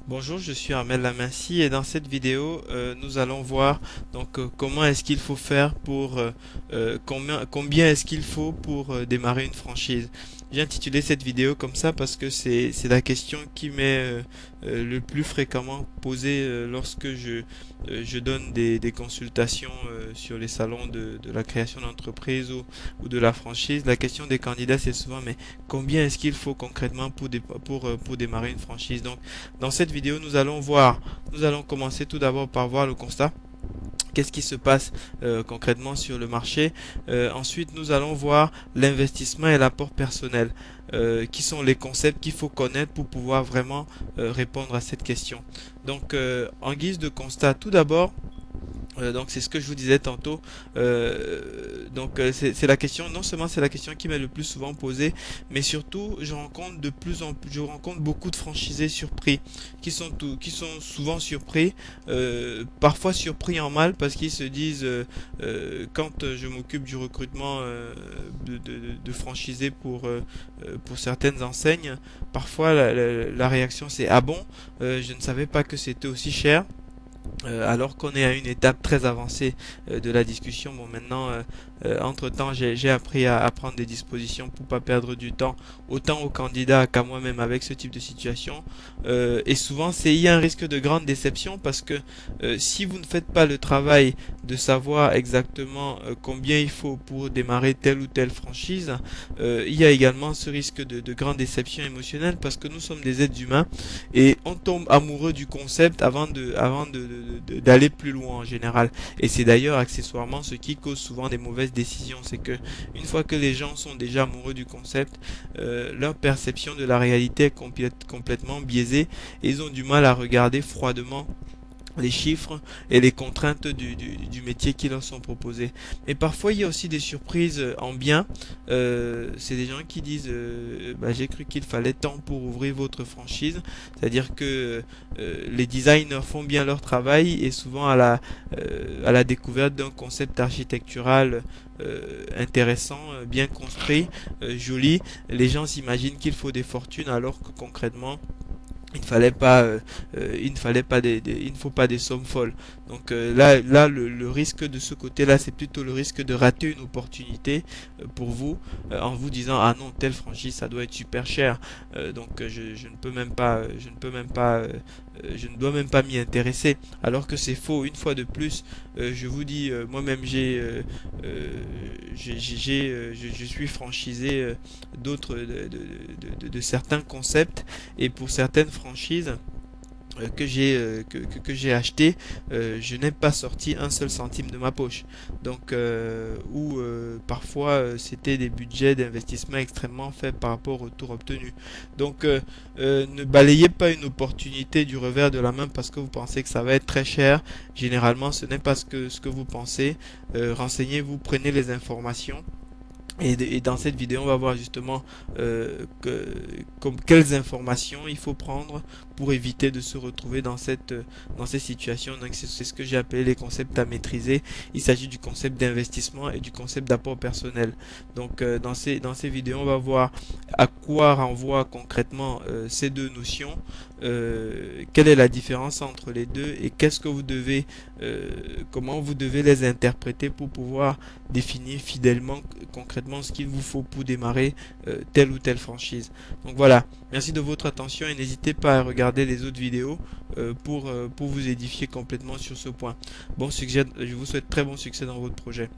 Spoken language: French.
Bonjour, je suis Armel Lamassie et dans cette vidéo, nous allons voir comment est-ce qu'il faut faire pour combien est-ce qu'il faut pour démarrer une franchise. J'ai intitulé cette vidéo comme ça parce que c'est la question qui m'est le plus fréquemment posée lorsque je donne des consultations sur les salons de la création d'entreprise ou de la franchise. La question des candidats, c'est souvent mais combien est-ce qu'il faut concrètement pour démarrer une franchise? Donc dans cette vidéo, nous allons commencer tout d'abord par voir le constat. Qu'est-ce qui se passe concrètement sur le marché? Ensuite, nous allons voir l'investissement et l'apport personnel, qui sont les concepts qu'il faut connaître pour pouvoir vraiment répondre à cette question. Donc, en guise de constat, tout d'abord, donc c'est ce que je vous disais tantôt. C'est la question, non seulement c'est la question qui m'est le plus souvent posée, mais surtout je rencontre beaucoup de franchisés surpris, qui sont souvent surpris, parfois surpris en mal parce qu'ils se disent quand je m'occupe du recrutement de franchisés pour certaines enseignes, parfois la réaction c'est ah bon, je ne savais pas que c'était aussi cher. Alors qu'on est à une étape très avancée de la discussion. Bon, maintenant, entre-temps, j'ai appris à prendre des dispositions pour pas perdre du temps, autant aux candidats qu'à moi-même avec ce type de situation. Et souvent, il y a un risque de grande déception parce que si vous ne faites pas le travail de savoir exactement combien il faut pour démarrer telle ou telle franchise, il y a également ce risque de grande déception émotionnelle parce que nous sommes des êtres humains et on tombe amoureux du concept d'aller plus loin en général. Et c'est d'ailleurs accessoirement ce qui cause souvent des mauvaises décisions. C'est que une fois que les gens sont déjà amoureux du concept, leur perception de la réalité est complètement biaisée et ils ont du mal à regarder froidement les chiffres et les contraintes du métier qui leur sont proposés. Mais parfois, il y a aussi des surprises en bien. C'est des gens qui disent bah, j'ai cru qu'il fallait tant pour ouvrir votre franchise. C'est-à-dire que les designers font bien leur travail et souvent à la découverte d'un concept architectural intéressant, bien construit, joli, les gens s'imaginent qu'il faut des fortunes alors que concrètement, il ne faut pas des sommes folles. Donc le risque de ce côté-là, c'est plutôt le risque de rater une opportunité pour vous en vous disant ah non telle franchise ça doit être super cher. Je ne peux même pas, je ne dois même pas m'y intéresser. Alors que c'est faux. Une fois de plus, je vous dis moi-même je suis franchisé de certains concepts et pour certaines franchises que j'ai acheté, je n'ai pas sorti un seul centime de ma poche. Donc, parfois c'était des budgets d'investissement extrêmement faibles par rapport au retour obtenu. Donc, ne balayez pas une opportunité du revers de la main parce que vous pensez que ça va être très cher. Généralement, ce n'est pas ce que vous pensez. Renseignez-vous, prenez les informations. Et dans cette vidéo, on va voir justement quelles informations il faut prendre pour éviter de se retrouver dans ces situations. Donc c'est ce que j'ai appelé les concepts à maîtriser. Il s'agit du concept d'investissement et du concept d'apport personnel. Donc dans ces vidéos, on va voir à quoi renvoient concrètement ces deux notions, quelle est la différence entre les deux et qu'est-ce que vous devez, comment vous devez les interpréter pour pouvoir définir fidèlement, concrètement ce qu'il vous faut pour démarrer telle ou telle franchise. Donc voilà, merci de votre attention et n'hésitez pas à regarder les autres vidéos pour vous édifier complètement sur ce point. Bon succès, je vous souhaite très bon succès dans votre projet.